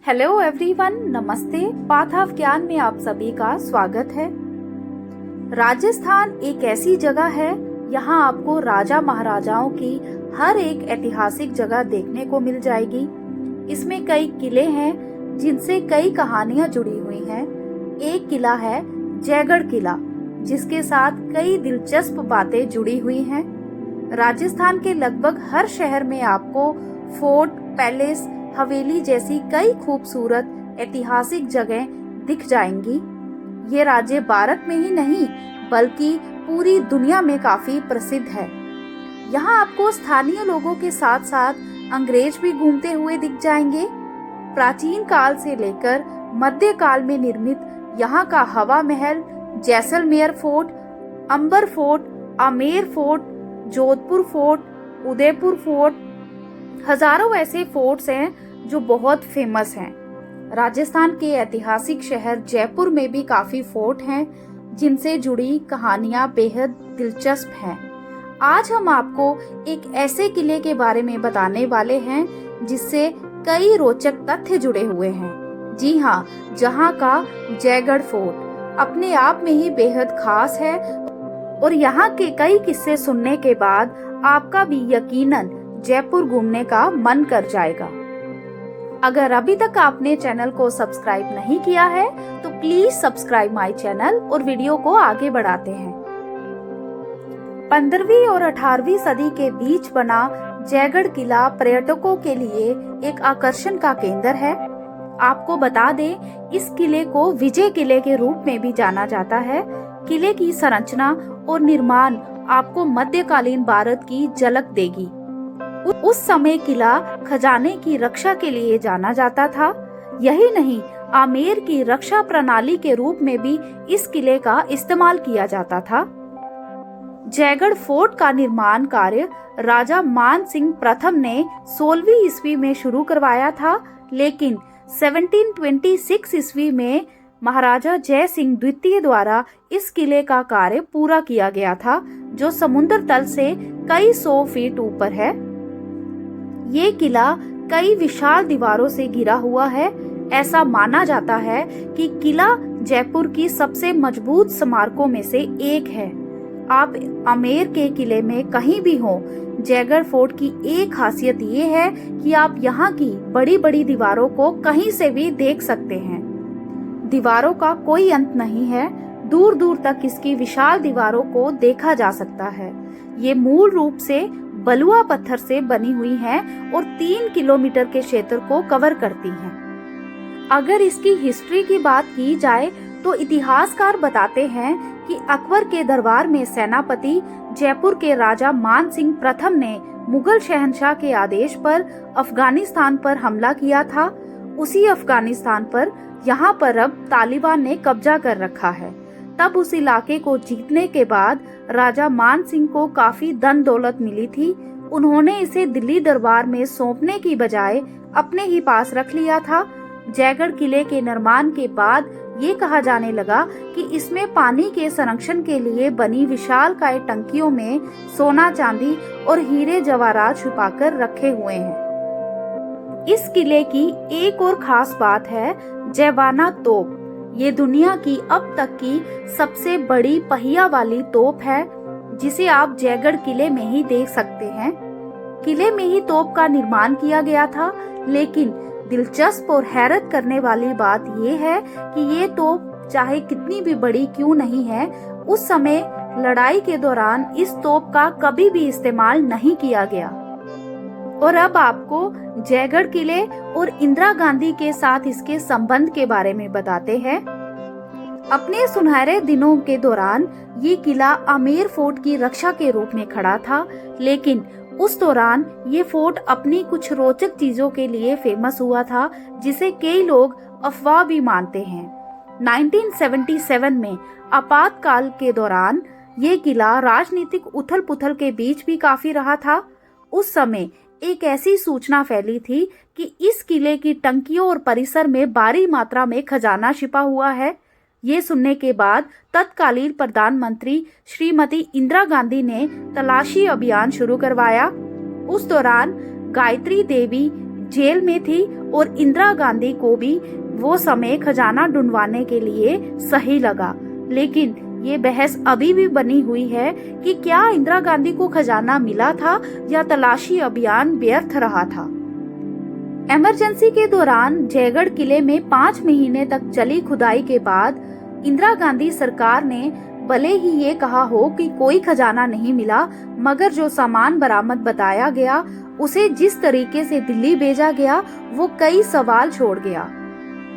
Hello everyone, नमस्ते। Path of ज्ञान में आप सभी का स्वागत है। राजस्थान एक ऐसी जगह है, यहाँ आपको राजा महाराजाओं की हर एक ऐतिहासिक जगह देखने को मिल जाएगी। इसमें कई किले हैं जिनसे कई कहानियां जुड़ी हुई हैं। एक किला है जयगढ़ किला, जिसके साथ कई दिलचस्प बातें जुड़ी हुई हैं। राजस्थान के लगभग हर शहर में आपको फोर्ट, पैलेस, हवेली जैसी कई खूबसूरत ऐतिहासिक जगह दिख जाएंगी। ये राज्य भारत में ही नहीं बल्कि पूरी दुनिया में काफी प्रसिद्ध है। यहाँ आपको स्थानीय लोगों के साथ साथ अंग्रेज भी घूमते हुए दिख जाएंगे। प्राचीन काल से लेकर मध्य काल में निर्मित यहाँ का Hawa Mahal, Jaisalmer fort, Amber fort, Amer fort, Jodhpur fort, Udaipur fort, हजारों ऐसे फोर्ट्स हैं जो बहुत फेमस हैं। राजस्थान के ऐतिहासिक शहर जयपुर में भी काफी फोर्ट हैं जिनसे जुड़ी कहानियां बेहद दिलचस्प हैं। आज हम आपको एक ऐसे किले के बारे में बताने वाले हैं जिससे कई रोचक तथ्य जुड़े हुए हैं। जी हाँ, जहाँ का जयगढ़ फोर्ट अपने आप में ही बेहद खास है और यहाँ के कई किस्से सुनने के बाद आपका भी यकीनन जयपुर घूमने का मन कर जाएगा। अगर अभी तक आपने चैनल को सब्सक्राइब नहीं किया है तो प्लीज सब्सक्राइब माय चैनल और वीडियो को आगे बढ़ाते हैं। 15वीं और 18वीं सदी के बीच बना जयगढ़ किला पर्यटकों के लिए एक आकर्षण का केंद्र है। आपको बता दें, इस किले को विजय किले के रूप में भी जाना जाता है। किले की संरचना और निर्माण आपको मध्यकालीन भारत की झलक देगी। उस समय किला खजाने की रक्षा के लिए जाना जाता था। यही नहीं, आमेर की रक्षा प्रणाली के रूप में भी इस किले का इस्तेमाल किया जाता था। जयगढ़ फोर्ट का निर्माण कार्य राजा मान सिंह प्रथम ने 16वीं ईस्वी में शुरू करवाया था, लेकिन 1726 ईस्वी में महाराजा जय सिंह द्वितीय द्वारा इस किले का कार्य पूरा किया गया था, जो समुद्र तल से कई 100 फीट ऊपर है। ये किला कई विशाल दीवारों से घिरा हुआ है। ऐसा माना जाता है कि किला जयपुर की सबसे मजबूत स्मारकों में से एक है। आप आमेर के किले में कहीं भी हो, जयगढ़ फोर्ट की एक खासियत ये है कि आप यहाँ की बड़ी बड़ी दीवारों को कहीं से भी देख सकते हैं। दीवारों का कोई अंत नहीं है, दूर दूर तक इसकी विशाल दीवारों को देखा जा सकता है। ये मूल रूप से बलुआ पत्थर से बनी हुई हैं और 3 किलोमीटर के क्षेत्र को कवर करती हैं। अगर इसकी हिस्ट्री की बात की जाए तो इतिहासकार बताते हैं कि अकबर के दरबार में सेनापति जयपुर के राजा मान सिंह प्रथम ने मुगल शहंशाह के आदेश पर अफगानिस्तान पर हमला किया था। उसी अफगानिस्तान पर यहाँ पर अब तालिबान ने कब्जा कर रखा है। तब उस इलाके को जीतने के बाद राजा मान सिंह को काफी धन दौलत मिली थी। उन्होंने इसे दिल्ली दरबार में सौंपने की बजाय अपने ही पास रख लिया था। जयगढ़ किले के निर्माण के बाद ये कहा जाने लगा कि इसमें पानी के संरक्षण के लिए बनी विशालकाय टंकियों में सोना, चांदी और हीरे जवाहरात छुपाकर रखे हुए हैं। इस किले की एक और खास बात है जयवाना तोप। ये दुनिया की अब तक की सबसे बड़ी पहिया वाली तोप है, जिसे आप जयगढ़ किले में ही देख सकते हैं। किले में ही तोप का निर्माण किया गया था, लेकिन दिलचस्प और हैरत करने वाली बात ये है कि ये तोप चाहे कितनी भी बड़ी क्यों नहीं है, उस समय लड़ाई के दौरान इस तोप का कभी भी इस्तेमाल नहीं किया गया। और अब आपको जयगढ़ किले और इंदिरा गांधी के साथ इसके संबंध के बारे में बताते हैं। अपने सुनहरे दिनों के दौरान ये किला आमेर फोर्ट की रक्षा के रूप में खड़ा था, लेकिन उस दौरान ये फोर्ट अपनी कुछ रोचक चीजों के लिए फेमस हुआ था, जिसे कई लोग अफवाह भी मानते हैं। 1977 में आपातकाल के दौरान ये किला राजनीतिक उथल पुथल के बीच भी काफी रहा था। उस समय एक ऐसी सूचना फैली थी कि इस किले की टंकियों और परिसर में भारी मात्रा में खजाना छिपा हुआ है। ये सुनने के बाद तत्कालीन प्रधानमंत्री श्रीमती इंदिरा गांधी ने तलाशी अभियान शुरू करवाया। उस दौरान गायत्री देवी, जेल में थी और इंदिरा गांधी को भी वो समय खजाना ढूंढवाने के लिए सही लगा। लेकिन ये बहस अभी भी बनी हुई है कि क्या इंदिरा गांधी को खजाना मिला था या तलाशी अभियान व्यर्थ रहा था। इमरजेंसी के दौरान जयगढ़ किले में 5 महीने तक चली खुदाई के बाद इंदिरा गांधी सरकार ने भले ही ये कहा हो कि कोई खजाना नहीं मिला, मगर जो सामान बरामद बताया गया उसे जिस तरीके से दिल्ली भेजा गया वो कई सवाल छोड़ गया।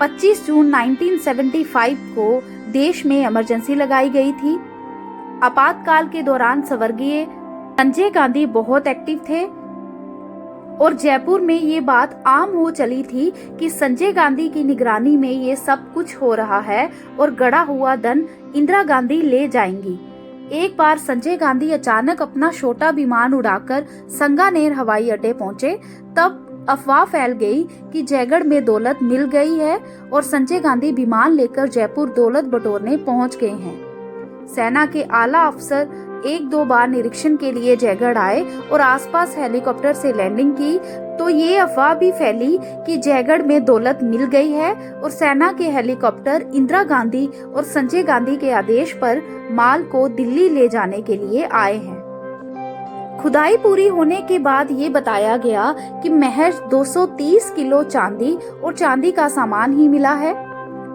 25 जून 1975 को देश में इमरजेंसी लगाई गई थी। आपातकाल के दौरान स्वर्गीय संजय गांधी बहुत एक्टिव थे और जयपुर में ये बात आम हो चली थी कि संजय गांधी की निगरानी में ये सब कुछ हो रहा है और गड़ा हुआ धन इंदिरा गांधी ले जाएंगी। एक बार संजय गांधी अचानक अपना छोटा विमान उड़ाकर संगानेर हवाई अड्डे पहुंचे। तब अफवाह फैल गई कि जयगढ़ में दौलत मिल गई है और संजय गांधी विमान लेकर जयपुर दौलत बटोरने पहुंच गए हैं। सेना के आला अफसर 1-2 बार निरीक्षण के लिए जयगढ़ आए और आसपास हेलीकॉप्टर से लैंडिंग की, तो ये अफवाह भी फैली कि जयगढ़ में दौलत मिल गई है और सेना के हेलीकॉप्टर इंदिरा गांधी और संजय गांधी के आदेश पर माल को दिल्ली ले जाने के लिए आए हैं। खुदाई पूरी होने के बाद ये बताया गया कि महज 230 किलो चांदी और चांदी का सामान ही मिला है।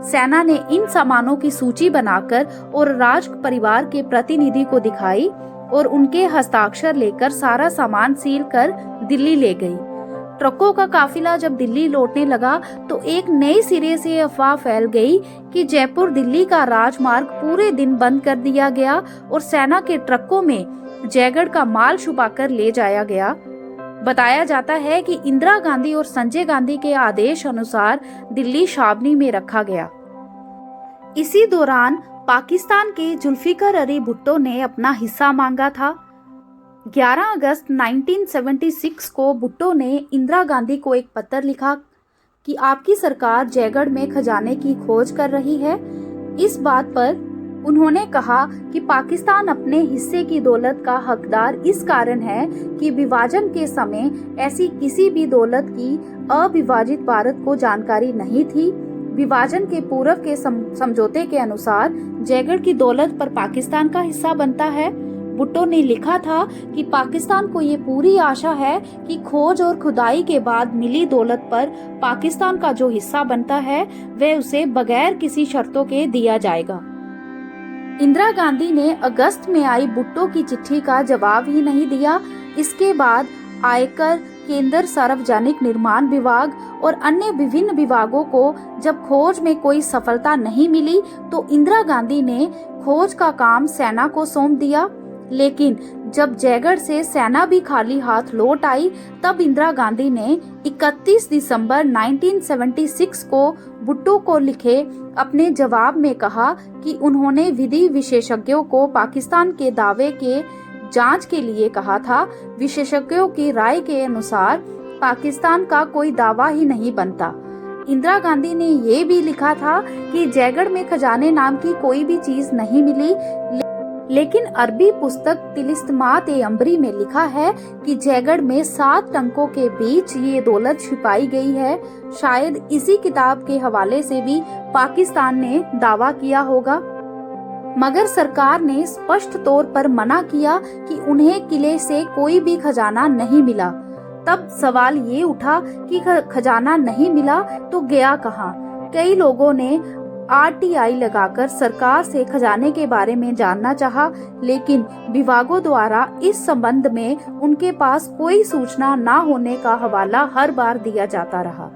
सेना ने इन सामानों की सूची बनाकर और राज परिवार के प्रतिनिधि को दिखाई और उनके हस्ताक्षर लेकर सारा सामान सील कर दिल्ली ले गई। ट्रकों का काफिला जब दिल्ली लौटने लगा तो एक नए सिरे से अफवाह फैल गई कि जयपुर दिल्ली का राजमार्ग पूरे दिन बंद कर दिया गया और सेना के ट्रकों में जयगढ़ का माल छुपाकर ले जाया गया। बताया जाता है कि इंदिरा गांधी और संजय गांधी के आदेश अनुसार दिल्ली छावनी में रखा गया। इसी दौरान पाकिस्तान के जुल्फिकार अली भुट्टो ने अपना हिस्सा मांगा था। 11 अगस्त 1976 को भुट्टो ने इंदिरा गांधी को एक पत्र लिखा कि आपकी सरकार जयगढ़ में खजाने की खोज कर रही है। इस बात पर उन्होंने कहा कि पाकिस्तान अपने हिस्से की दौलत का हकदार इस कारण है कि विभाजन के समय ऐसी किसी भी दौलत की अविभाजित भारत को जानकारी नहीं थी। विभाजन के पूर्व के समझौते के अनुसार जयगढ़ की दौलत पर पाकिस्तान का हिस्सा बनता है। भुट्टो ने लिखा था कि पाकिस्तान को ये पूरी आशा है कि खोज और खुदाई के बाद मिली दौलत पर पाकिस्तान का जो हिस्सा बनता है वह उसे बगैर किसी शर्तों के दिया जाएगा। इंदिरा गांधी ने अगस्त में आई भुट्टो की चिट्ठी का जवाब ही नहीं दिया। इसके बाद आयकर, केंद्र सार्वजनिक निर्माण विभाग और अन्य विभिन्न विभागों को जब खोज में कोई सफलता नहीं मिली तो इंदिरा गांधी ने खोज का काम सेना को सौंप दिया। लेकिन जब जयगढ़ से सेना भी खाली हाथ लौट आई तब इंदिरा गांधी ने 31 दिसंबर 1976 को भुट्टो को लिखे अपने जवाब में कहा कि उन्होंने विधि विशेषज्ञों को पाकिस्तान के दावे के जांच के लिए कहा था। विशेषज्ञों की राय के अनुसार पाकिस्तान का कोई दावा ही नहीं बनता। इंदिरा गांधी ने ये भी लिखा था कि जयगढ़ में खजाने नाम की कोई भी चीज नहीं मिली, लेकिन अरबी पुस्तक तिलिस्मात-ए-अंबरी में लिखा है कि जयगढ़ में 7 टंकों के बीच ये दौलत छिपाई गई है। शायद इसी किताब के हवाले से भी पाकिस्तान ने दावा किया होगा, मगर सरकार ने स्पष्ट तौर पर मना किया कि उन्हें किले से कोई भी खजाना नहीं मिला। तब सवाल ये उठा कि खजाना नहीं मिला तो गया कहाँ? कई लोगों ने RTI लगाकर सरकार से खजाने के बारे में जानना चाहा, लेकिन विभागों द्वारा इस संबंध में उनके पास कोई सूचना न होने का हवाला हर बार दिया जाता रहा।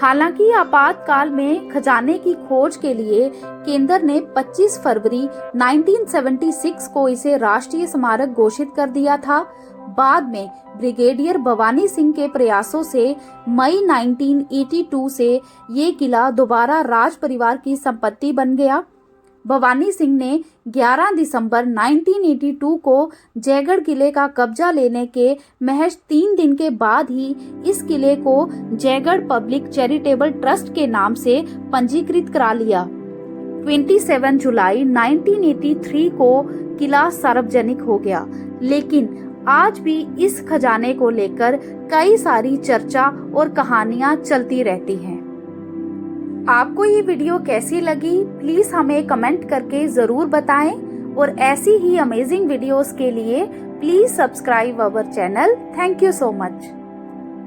हालांकि आपातकाल में खजाने की खोज के लिए केंद्र ने 25 फरवरी 1976 को इसे राष्ट्रीय स्मारक घोषित कर दिया था। बाद में ब्रिगेडियर भवानी सिंह के प्रयासों से मई 1982 से ये किला दोबारा राज परिवार की संपत्ति बन गया। भवानी सिंह ने 11 दिसंबर 1982 को जयगढ़ किले का कब्जा लेने के महज 3 दिन के बाद ही इस किले को जयगढ़ पब्लिक चैरिटेबल ट्रस्ट के नाम से पंजीकृत करा लिया। 27 जुलाई 1983 को किला सार्वजनिक हो गया, लेकिन आज भी इस खजाने को लेकर कई सारी चर्चा और कहानियां चलती रहती हैं। आपको ये वीडियो कैसी लगी प्लीज हमें कमेंट करके जरूर बताएं और ऐसी ही अमेजिंग वीडियोस के लिए please subscribe our channel. Thank you so much.